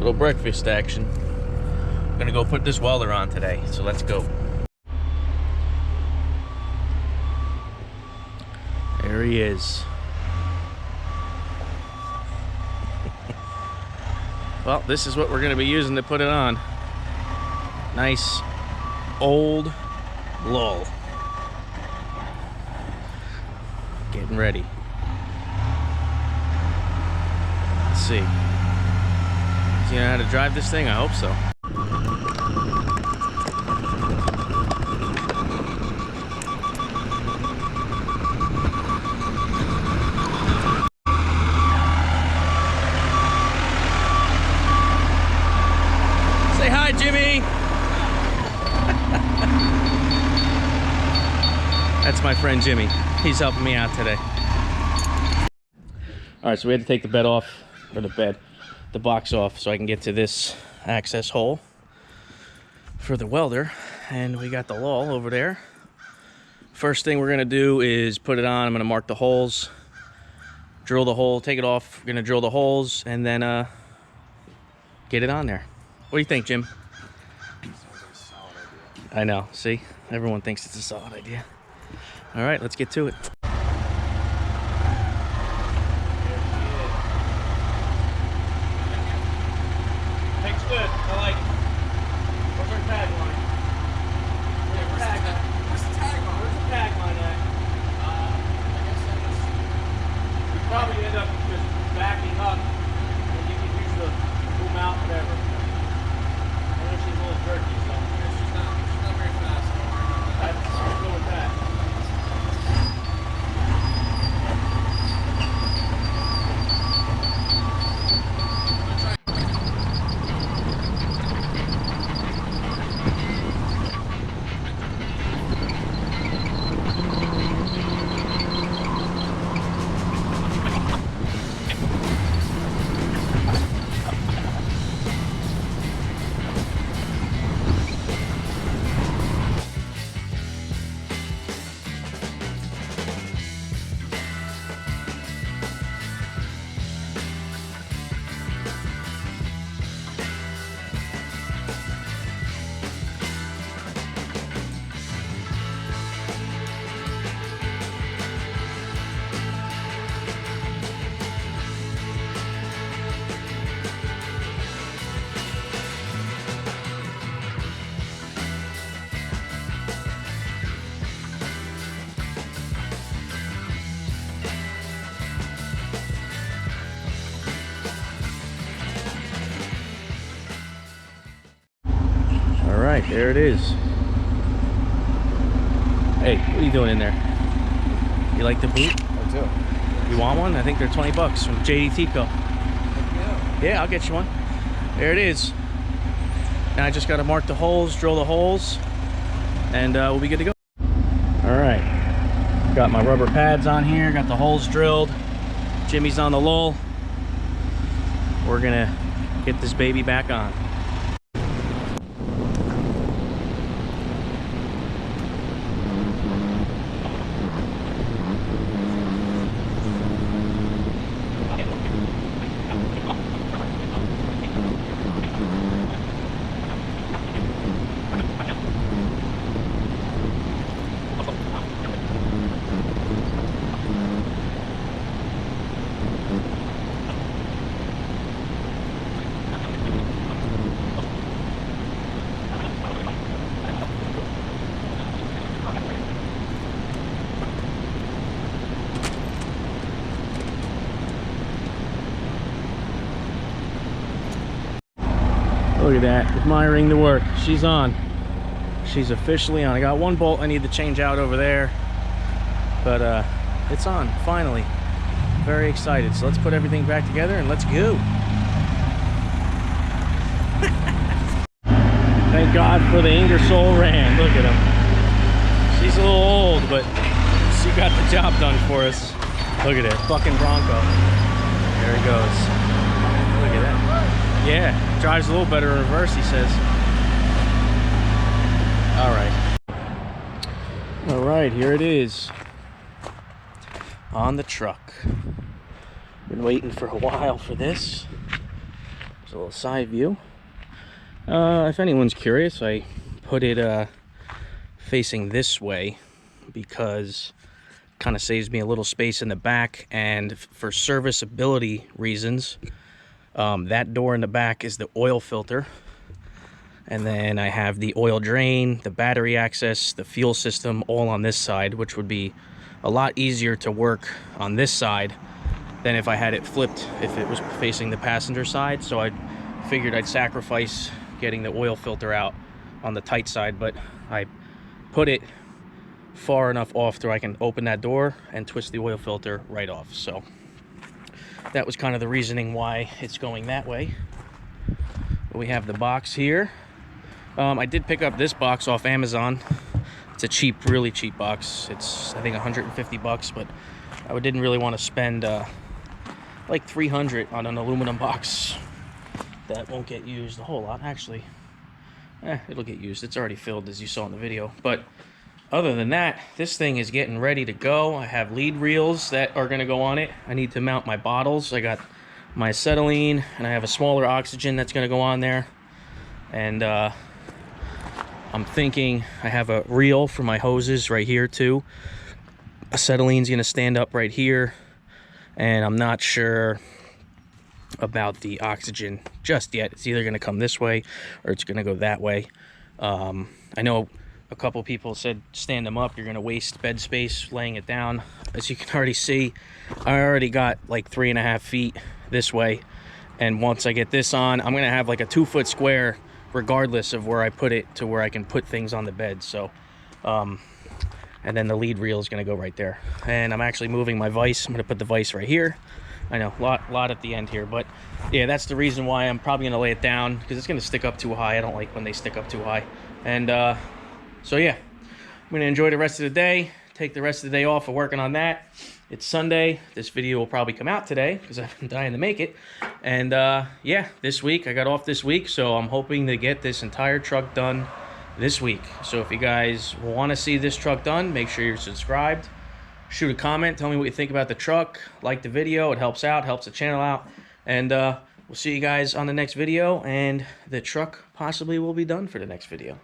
Little breakfast action. I'm gonna go put this welder on today, so let's go. There he is. Well, this is what we're gonna be using to put it on. Nice old lull. Getting ready. Let's see. Does he know how to drive this thing? I hope so. Say hi, Jimmy. That's my friend Jimmy. He's helping me out today. All right, so we had to take the bed off, or the box off, so I can get to this access hole for the welder. And we got the lull over there. First thing we're gonna do is put it on. I'm gonna mark the holes, drill the hole, take it off. We're gonna drill the holes and then get it on there. What do you think, Jim? Sounds like a solid idea. I know, see? Everyone thinks it's a solid idea. All right, let's get to it. Takes good. I like it. Where's our tagline? Where's the tagline? Where's the tagline at? I guess that is. We probably end up just backing up, and you can use the boom out, whatever. I know she's a little jerky, so She's not very fast. Don't worry about that. let's go with that. All right, there it is. Hey, what are you doing in there? You like the boot? I do. You want one? I think they're 20 bucks from JD Tico. Yeah. Yeah, I'll get you one. There it is. Now I just got to mark the holes, drill the holes, and we'll be good to go. All right, got my rubber pads on here, got the holes drilled. Jimmy's on the lull. We're gonna get this baby back on. Look at that, admiring the work. She's on. She's officially on. I got one bolt I need to change out over there, but it's on, finally. Very excited. So let's put everything back together and let's go. Thank God for the Ingersoll Rand. Look at him. She's a little old, but she got the job done for us. Look at it, fucking Bronco. There he goes. Look at that. Yeah, drives a little better in reverse, he says. All right, here it is. On the truck. Been waiting for a while for this. a little side view. If anyone's curious, I put it facing this way because it kind of saves me a little space in the back, and for serviceability reasons, that door in the back is the oil filter, and then I have the oil drain, the battery access, the fuel system all on this side, which would be a lot easier to work on this side than if I had it flipped, if it was facing the passenger side. So I figured I'd sacrifice getting the oil filter out on the tight side, but I put it far enough off so I can open that door and twist the oil filter right off. So that was kind of the reasoning why it's going that way. We have the box here. I did pick up this box off Amazon. It's a cheap, really cheap box. It's, I think, 150 bucks, but I didn't really want to spend like 300 on an aluminum box that won't get used a whole lot. Actually, it'll get used. It's already filled, as you saw in the video. But other than that, this thing is getting ready to go. I have lead reels that are going to go on it. I need to mount my bottles. I got my acetylene, and I have a smaller oxygen that's going to go on there. And I'm thinking I have a reel for my hoses right here too. Acetylene's going to stand up right here, and I'm not sure about the oxygen just yet. It's either going to come this way or it's going to go that way. I know a couple people said stand them up, you're going to waste bed space laying it down. As you can already see, I already got like 3.5 feet this way, and once I get this on, I'm going to have like a 2-foot square regardless of where I put it, to where I can put things on the bed. So and then the lead reel is going to go right there, and I'm actually moving my vise. I'm going to put the vise right here. I know, lot at the end here, but yeah, that's the reason why I'm probably going to lay it down, because it's going to stick up too high. I don't like when they stick up too high. And so yeah, I'm going to enjoy the rest of the day, take the rest of the day off of working on that. It's Sunday. This video will probably come out today because I've been dying to make it. And yeah, this week, I got off this week, so I'm hoping to get this entire truck done this week. So if you guys want to see this truck done, make sure you're subscribed. Shoot a comment, tell me what you think about the truck. Like the video, it helps out, helps the channel out. And we'll see you guys on the next video, and the truck possibly will be done for the next video.